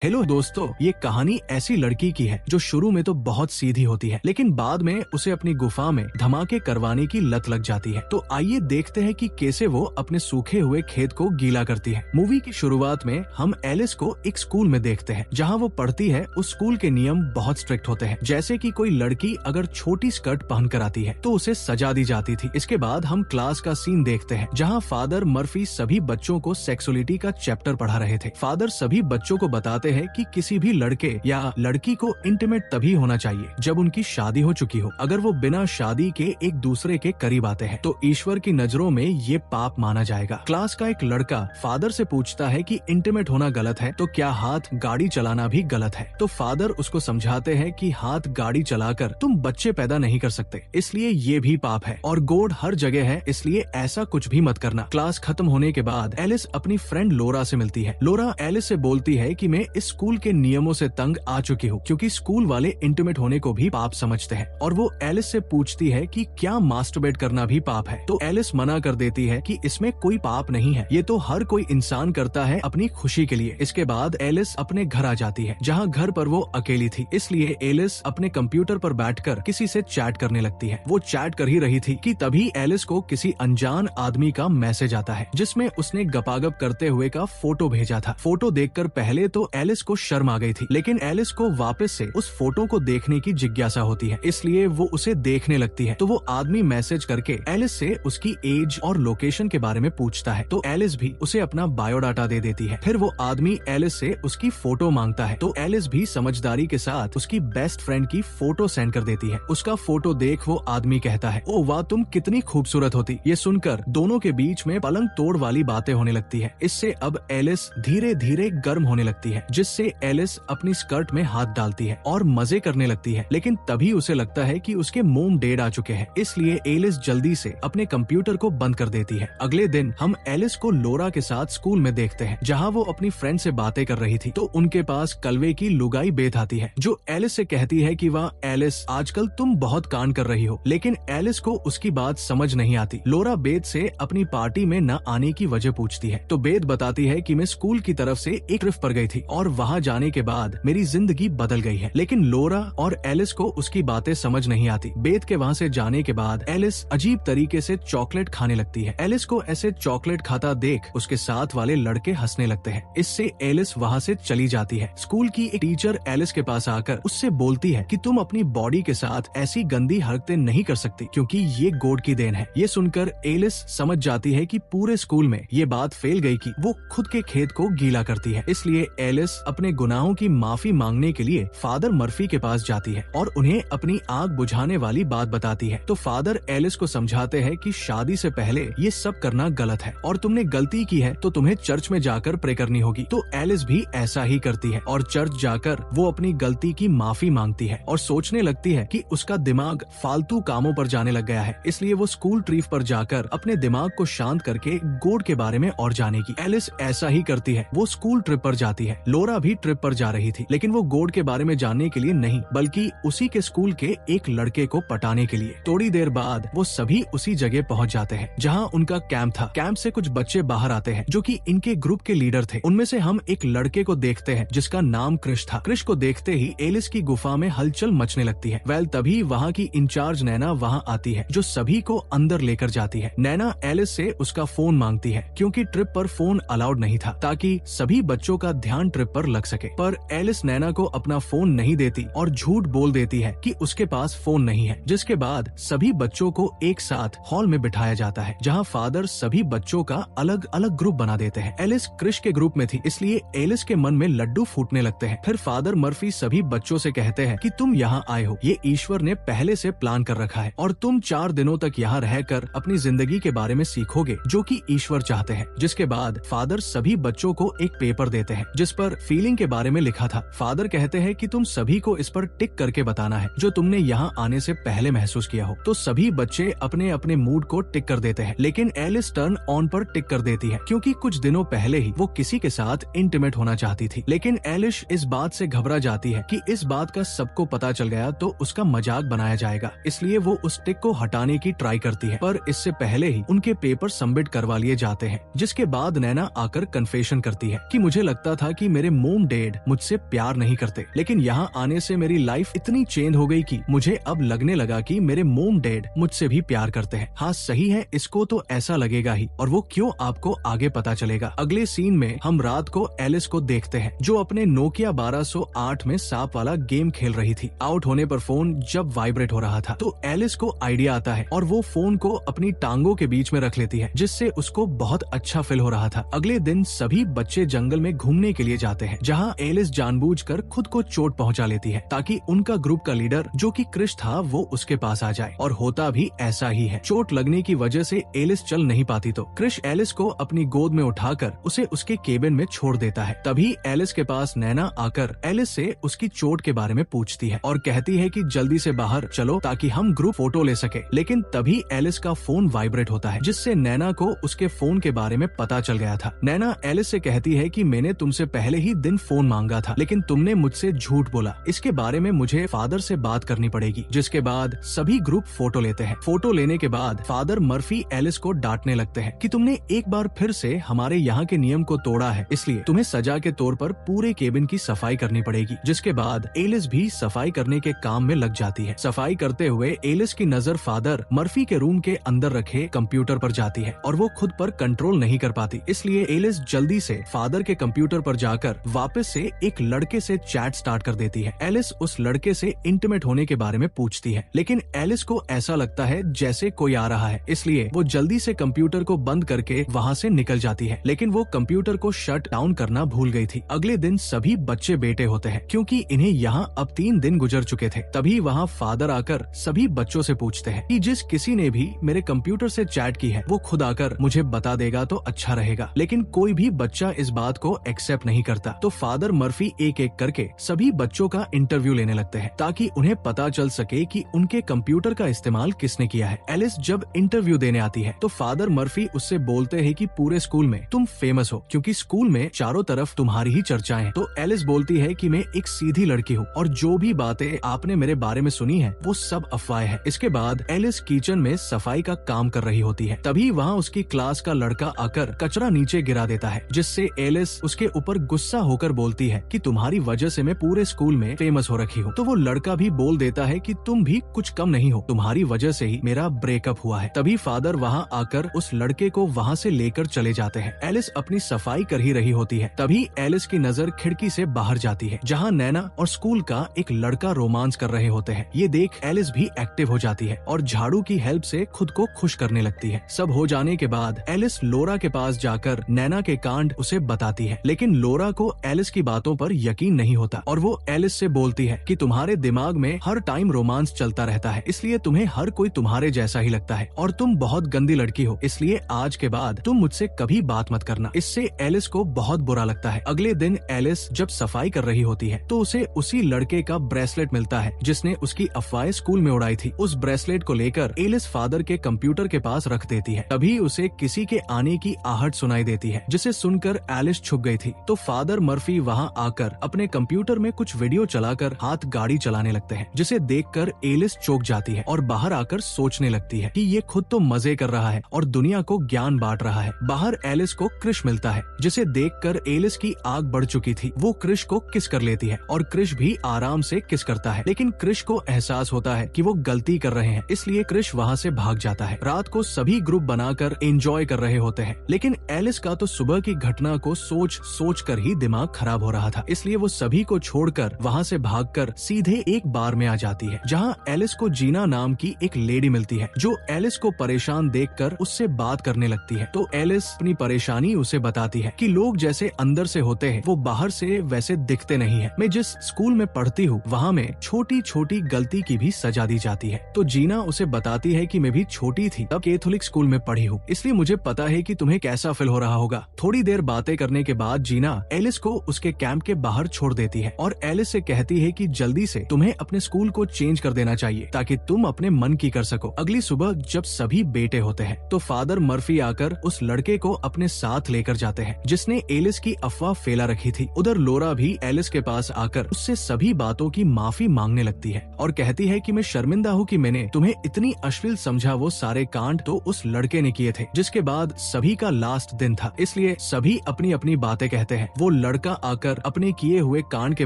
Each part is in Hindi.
हेलो दोस्तों, ये कहानी ऐसी लड़की की है जो शुरू में तो बहुत सीधी होती है, लेकिन बाद में उसे अपनी गुफा में धमाके करवाने की लत लग जाती है। तो आइए देखते हैं कि कैसे वो अपने सूखे हुए खेत को गीला करती है। मूवी की शुरुआत में हम एलिस को एक स्कूल में देखते हैं जहाँ वो पढ़ती है। उस स्कूल के नियम बहुत स्ट्रिक्ट होते हैं, जैसे कि कोई लड़की अगर छोटी स्कर्ट पहन कर आती है तो उसे सजा दी जाती थी। इसके बाद हम क्लास का सीन देखते हैं जहाँ फादर मर्फी सभी बच्चों को सेक्सुअलिटी का चैप्टर पढ़ा रहे थे। फादर सभी बच्चों को बताते है कि किसी भी लड़के या लड़की को इंटीमेट तभी होना चाहिए जब उनकी शादी हो चुकी हो। अगर वो बिना शादी के एक दूसरे के करीब आते हैं तो ईश्वर की नजरों में ये पाप माना जाएगा। क्लास का एक लड़का फादर से पूछता है कि इंटीमेट होना गलत है तो क्या हाथ गाड़ी चलाना भी गलत है। तो फादर उसको समझाते हैं कि हाथ गाड़ी चलाकर तुम बच्चे पैदा नहीं कर सकते, इसलिए ये भी पाप है और गोड हर जगह है, इसलिए ऐसा कुछ भी मत करना। क्लास खत्म होने के बाद एलिस अपनी फ्रेंड लोरा से मिलती है। लोरा एलिस से बोलती है कि मैं इस स्कूल के नियमों से तंग आ चुकी हूँ, क्योंकि स्कूल वाले इंटीमेट होने को भी पाप समझते हैं। और वो एलिस से पूछती है कि क्या मास्टरबेट करना भी पाप है। तो एलिस मना कर देती है कि इसमें कोई पाप नहीं है, ये तो हर कोई इंसान करता है अपनी खुशी के लिए। इसके बाद एलिस अपने घर आ जाती है, जहाँ घर पर वो अकेली थी, इसलिए एलिस अपने कंप्यूटर पर बैठकर किसी से चैट करने लगती है। वो चैट कर ही रही थी कि तभी एलिस को किसी अनजान आदमी का मैसेज आता है, जिसमें उसने गपागप करते हुए का फोटो भेजा था। फोटो देखकर पहले तो एलिस को शर्म आ गई थी, लेकिन एलिस को वापस से उस फोटो को देखने की जिज्ञासा होती है, इसलिए वो उसे देखने लगती है। तो वो आदमी मैसेज करके एलिस से उसकी एज और लोकेशन के बारे में पूछता है, तो एलिस भी उसे अपना बायोडाटा दे देती है। फिर वो आदमी एलिस से उसकी फोटो मांगता है, तो एलिस भी समझदारी के साथ उसकी बेस्ट फ्रेंड की फोटो सेंड कर देती है। उसका फोटो देख वो आदमी कहता है, ओ वाह, तुम कितनी खूबसूरत होती। ये सुनकर दोनों के बीच में पलंग तोड़ वाली बातें होने लगती है। इससे अब एलिस धीरे धीरे गर्म होने लगती है, जिससे एलिस अपनी स्कर्ट में हाथ डालती है और मजे करने लगती है। लेकिन तभी उसे लगता है कि उसके मोम डेड आ चुके हैं, इसलिए एलिस जल्दी से अपने कंप्यूटर को बंद कर देती है। अगले दिन हम एलिस को लोरा के साथ स्कूल में देखते हैं, जहाँ वो अपनी फ्रेंड से बातें कर रही थी। तो उनके पास कलवे की लुगाई बेत आती है, जो एलिस से कहती है कि वाह एलिस, आजकल तुम बहुत कांड कर रही हो। लेकिन एलिस को उसकी बात समझ नहीं आती। लोरा बेत से अपनी पार्टी में न आने की वजह पूछती है, तो बेत बताती है कि मैं स्कूल की तरफ से एक ट्रिप पर गई थी और वहाँ जाने के बाद मेरी जिंदगी बदल गई है। लेकिन लोरा और एलिस को उसकी बातें समझ नहीं आती। बेत के वहाँ से जाने के बाद एलिस अजीब तरीके से चॉकलेट खाने लगती है। एलिस को ऐसे चॉकलेट खाता देख उसके साथ वाले लड़के हंसने लगते हैं। इससे एलिस वहाँ से चली जाती है। स्कूल की एक टीचर एलिस के पास आकर उससे बोलती है कि तुम अपनी बॉडी के साथ ऐसी गंदी हरकतें नहीं कर सकती, क्योंकि ये गॉड की देन है। ये सुनकर एलिस समझ जाती है कि पूरे स्कूल में ये बात फैल गई कि वो खुद के खेत को गीला करती है। इसलिए एलिस अपने गुनाहों की माफी मांगने के लिए फादर मर्फी के पास जाती है और उन्हें अपनी आग बुझाने वाली बात बताती है। तो फादर एलिस को समझाते हैं कि शादी से पहले ये सब करना गलत है और तुमने गलती की है तो तुम्हें चर्च में जाकर प्रे करनी होगी। तो एलिस भी ऐसा ही करती है और चर्च जाकर वो अपनी गलती की माफी मांगती है और सोचने लगती है कि उसका दिमाग फालतू कामों पर जाने लग गया है, इसलिए वो स्कूल ट्रिप पर जाकर अपने दिमाग को शांत करके गॉड के बारे में और जानेगी। एलिस ऐसा ही करती है, वो स्कूल ट्रिप पर जाती है। लोरा भी ट्रिप पर जा रही थी, लेकिन वो गॉड के बारे में जानने के लिए नहीं, बल्कि उसी के स्कूल के एक लड़के को पटाने के लिए। थोड़ी देर बाद वो सभी उसी जगह पहुंच जाते हैं जहां उनका कैंप था। कैंप से कुछ बच्चे बाहर आते हैं जो कि इनके ग्रुप के लीडर थे। उनमें से हम एक लड़के को देखते हैं जिसका नाम क्रिश था। क्रिश को देखते ही एलिस की गुफा में हलचल मचने लगती है। वेल तभी वहाँ की इंचार्ज नैना वहाँ आती है, जो सभी को अंदर लेकर जाती है। नैना एलिस से उसका फोन मांगती है, क्योंकि ट्रिप पर फोन अलाउड नहीं था, ताकि सभी बच्चों का ध्यान ट्रिप पर लग सके। पर एलिस नैना को अपना फोन नहीं देती और झूठ बोल देती है कि उसके पास फोन नहीं है, जिसके बाद सभी बच्चों को एक साथ हॉल में बिठाया जाता है, जहां फादर सभी बच्चों का अलग अलग ग्रुप बना देते हैं। एलिस क्रिश के ग्रुप में थी, इसलिए एलिस के मन में लड्डू फूटने लगते हैं। फिर फादर मर्फी सभी बच्चों से कहते हैं कि तुम यहाँ आए हो, ये ईश्वर ने पहले से प्लान कर रखा है और तुम 4 दिनों तक यहाँ रहकर अपनी जिंदगी के बारे में सीखोगे, जो कि ईश्वर चाहते हैं। जिसके बाद फादर सभी बच्चों को एक पेपर देते हैं जिस पर फीलिंग के बारे में लिखा था। फादर कहते हैं कि तुम सभी को इस पर टिक करके बताना है जो तुमने यहाँ आने से पहले महसूस किया हो। तो सभी बच्चे अपने अपने मूड को टिक कर देते हैं, लेकिन एलिस टर्न ऑन पर टिक कर देती है, क्योंकि कुछ दिनों पहले ही वो किसी के साथ इंटीमेट होना चाहती थी। लेकिन एलिस इस बात से घबरा जाती है कि इस बात का सबको पता चल गया तो उसका मजाक बनाया जाएगा, इसलिए वो उस टिक को हटाने की ट्राई करती है। पर इससे पहले ही उनके पेपर सबमिट करवा लिए जाते हैं, जिसके बाद नैना आकर कन्फेशन करती है कि मुझे लगता था कि मेरे मेरे मोम डैड मुझसे प्यार नहीं करते, लेकिन यहाँ आने से मेरी लाइफ इतनी चेंज हो गई कि मुझे अब लगने लगा कि मेरे मोम डैड मुझसे भी प्यार करते हैं। हाँ सही है, इसको तो ऐसा लगेगा ही, और वो क्यों आपको आगे पता चलेगा। अगले सीन में हम रात को एलिस को देखते हैं जो अपने नोकिया 1208 में सांप वाला गेम खेल रही थी। आउट होने पर फोन जब वाइब्रेट हो रहा था तो एलिस को आइडिया आता है और वो फोन को अपनी टांगों के बीच में रख लेती है, जिससे उसको बहुत अच्छा फील हो रहा था। अगले दिन सभी बच्चे जंगल में घूमने के लिए जाते हैं, जहाँ एलिस जानबूझकर खुद को चोट पहुंचा लेती है ताकि उनका ग्रुप का लीडर जो कि क्रिश था वो उसके पास आ जाए, और होता भी ऐसा ही है। चोट लगने की वजह से एलिस चल नहीं पाती तो क्रिश एलिस को अपनी गोद में उठाकर उसे उसके केबिन में छोड़ देता है। तभी एलिस के पास नैना आकर एलिस से उसकी चोट के बारे में पूछती है और कहती है कि जल्दी से बाहर चलो ताकि हम ग्रुप फोटो ले सके। लेकिन तभी एलिस का फोन वाइब्रेट होता है, जिससे नैना को उसके फोन के बारे में पता चल गया था। नैना एलिस से कहती है कि मैंने तुमसे पहले ही दिन फोन मांगा था, लेकिन तुमने मुझसे झूठ बोला। इसके बारे में मुझे फादर से बात करनी पड़ेगी। जिसके बाद सभी ग्रुप फोटो लेते हैं। फोटो लेने के बाद फादर मर्फी एलिस को डांटने लगते हैं कि तुमने एक बार फिर से हमारे यहाँ के नियम को तोड़ा है, इसलिए तुम्हें सजा के तौर पर पूरे केबिन की सफाई करनी पड़ेगी। जिसके बाद एलिस भी सफाई करने के काम में लग जाती है। सफाई करते हुए एलिस की नजर फादर मर्फी के रूम के अंदर रखे कंप्यूटर पर जाती है और वो खुद पर कंट्रोल नहीं कर पाती, इसलिए एलिस जल्दी से फादर के कंप्यूटर पर जाकर वापस से एक लड़के से चैट स्टार्ट कर देती है। एलिस उस लड़के से इंटीमेट होने के बारे में पूछती है, लेकिन एलिस को ऐसा लगता है जैसे कोई आ रहा है, इसलिए वो जल्दी से कंप्यूटर को बंद करके वहाँ से निकल जाती है। लेकिन वो कंप्यूटर को शट डाउन करना भूल गई थी। अगले दिन सभी बच्चे बेटे होते हैं क्योंकि इन्हें यहाँ अब 3 दिन गुजर चुके थे। तभी वहाँ फादर आकर सभी बच्चों से पूछते हैं कि जिस किसी ने भी मेरे कंप्यूटर से चैट की है वो खुद आकर मुझे बता देगा तो अच्छा रहेगा। लेकिन कोई भी बच्चा इस बात को एक्सेप्ट नहीं करता, तो फादर मर्फी एक एक करके सभी बच्चों का इंटरव्यू लेने लगते हैं ताकि उन्हें पता चल सके कि उनके कंप्यूटर का इस्तेमाल किसने किया है। एलिस जब इंटरव्यू देने आती है तो फादर मर्फी उससे बोलते हैं कि पूरे स्कूल में तुम फेमस हो क्योंकि स्कूल में चारों तरफ तुम्हारी ही चर्चाएं हैं। तो एलिस बोलती है कि मैं एक सीधी लड़की हूँ और जो भी बातें आपने मेरे बारे में सुनी है वो सब अफवाह है। इसके बाद एलिस किचन में सफाई का काम कर रही होती है। तभी वहाँ उसकी क्लास का लड़का आकर कचरा नीचे गिरा देता है, जिससे एलिस उसके ऊपर गुस्सा होकर बोलती है कि तुम्हारी वजह से मैं पूरे स्कूल में फेमस हो रखी हूँ। तो वो लड़का भी बोल देता है कि तुम भी कुछ कम नहीं हो, तुम्हारी वजह से ही मेरा ब्रेकअप हुआ है। तभी फादर वहाँ आकर उस लड़के को वहाँ से लेकर चले जाते हैं। एलिस अपनी सफाई कर ही रही होती है। तभी एलिस की नजर खिड़की से बाहर जाती है जहाँ नैना और स्कूल का एक लड़का रोमांस कर रहे होते हैं। ये देख एलिस भी एक्टिव हो जाती है और झाड़ू की हेल्प से खुद को खुश करने लगती है। सब हो जाने के बाद एलिस लोरा के पास जाकर नैना के कांड उसे बताती है, लेकिन लोरा को एलिस की बातों पर यकीन नहीं होता और वो एलिस से बोलती है कि तुम्हारे दिमाग में हर टाइम रोमांस चलता रहता है, इसलिए तुम्हें हर कोई तुम्हारे जैसा ही लगता है और तुम बहुत गंदी लड़की हो, इसलिए आज के बाद तुम मुझसे कभी बात मत करना। इससे एलिस को बहुत बुरा लगता है। अगले दिन एलिस जब सफाई कर रही होती है तो उसे उसी लड़के का ब्रेसलेट मिलता है जिसने उसकी अफवाहें स्कूल में उड़ाई थी। उस ब्रेसलेट को लेकर एलिस फादर के कंप्यूटर के पास रख देती है। तभी उसे किसी के आने की आहट सुनाई देती है, जिसे सुनकर एलिस छुप गई थी। तो फादर मर्फी वहाँ आकर अपने कंप्यूटर में कुछ वीडियो चलाकर हाथ गाड़ी चलाने लगते हैं, जिसे देखकर एलिस चौंक जाती है और बाहर आकर सोचने लगती है कि ये खुद तो मजे कर रहा है और दुनिया को ज्ञान बांट रहा है। बाहर एलिस को क्रिश मिलता है, जिसे देखकर एलिस की आग बढ़ चुकी थी। वो क्रिश को किस कर लेती है और क्रिश भी आराम से किस करता है, लेकिन क्रिश को एहसास होता है कि वो गलती कर रहे हैं, इसलिए क्रिश वहाँ से भाग जाता है। रात को सभी ग्रुप बनाकर एंजॉय कर रहे होते हैं, लेकिन एलिस का तो सुबह की घटना को सोच कर ही दिमाग खराब हो रहा था, इसलिए वो सभी को छोड़कर वहाँ से भागकर सीधे एक बार में आ जाती है जहाँ एलिस को जीना नाम की एक लेडी मिलती है जो एलिस को परेशान देखकर उससे बात करने लगती है। तो एलिस अपनी परेशानी उसे बताती है कि लोग जैसे अंदर से होते हैं वो बाहर से वैसे दिखते नहीं है। मैं जिस स्कूल में पढ़ती हूँ वहाँ में छोटी छोटी गलती की भी सजा दी जाती है। तो जीना उसे बताती है कि मैं भी छोटी थी तब कैथोलिक स्कूल में पढ़ी हूँ, इसलिए मुझे पता है कि तुम्हें कैसा फील हो रहा होगा। थोड़ी देर बातें करने के बाद जीना एलिस को उसके कैंप के बाहर छोड़ देती है और एलिस से कहती है कि जल्दी से तुम्हें अपने स्कूल को चेंज कर देना चाहिए ताकि तुम अपने मन की कर सको। अगली सुबह जब सभी बेटे होते हैं तो फादर मर्फी आकर उस लड़के को अपने साथ लेकर जाते हैं जिसने एलिस की अफवाह फैला रखी थी। उधर लोरा भी एलिस के पास आकर उससे सभी बातों की माफी मांगने लगती है और कहती है कि मैं शर्मिंदा हूँ कि मैंने तुम्हें इतनी अश्लील समझा। वो सारे कांड तो उस लड़के ने किए थे। जिसके बाद सभी का लास्ट दिन था, इसलिए सभी अपनी अपनी बातें कहते हैं। वो लड़का आकर अपने किए हुए कांड के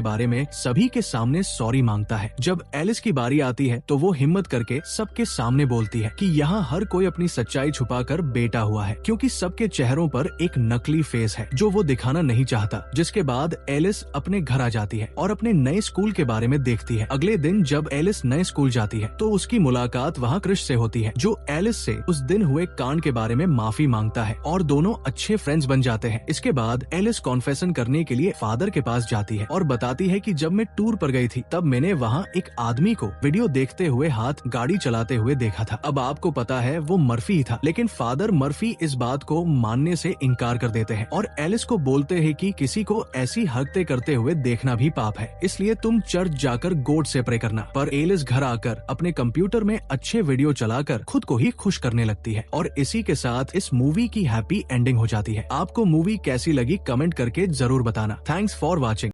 बारे में सभी के सामने सॉरी मांगता है। जब एलिस की बारी आती है तो वो हिम्मत करके सबके सामने बोलती है कि यहाँ हर कोई अपनी सच्चाई छुपाकर बेटा हुआ है, क्योंकि सबके चेहरों पर एक नकली फेस है जो वो दिखाना नहीं चाहता। जिसके बाद एलिस अपने घर आ जाती है और अपने नए स्कूल के बारे में देखती है। अगले दिन जब एलिस नए स्कूल जाती है तो उसकी मुलाकात वहाँ क्रिश से होती है, जो एलिस से उस दिन हुए कांड के बारे में माफी मांगता है और दोनों अच्छे फ्रेंड्स बन जाते हैं। इसके बाद एलिस कॉन्फेशन करने के लिए फादर के पास जाती है और बताती है कि जब मैं टूर पर गई थी तब मैंने वहाँ एक आदमी को वीडियो देखते हुए हाथ गाड़ी चलाते हुए देखा था। अब आपको पता है वो मर्फी ही था, लेकिन फादर मर्फी इस बात को मानने से इनकार कर देते हैं और एलिस को बोलते हैं कि किसी को ऐसी हरकतें करते हुए देखना भी पाप है, इसलिए तुम चर्च जाकर गॉड से प्रे करना। पर एलिस घर आकर अपने कंप्यूटर में अच्छे वीडियो चलाकर खुद को ही खुश करने लगती है और इसी के साथ इस मूवी की हैप्पी एंडिंग हो जाती है। आपको मूवी कैसी लगी कमेंट करके जरूर बताना। Thanks for watching.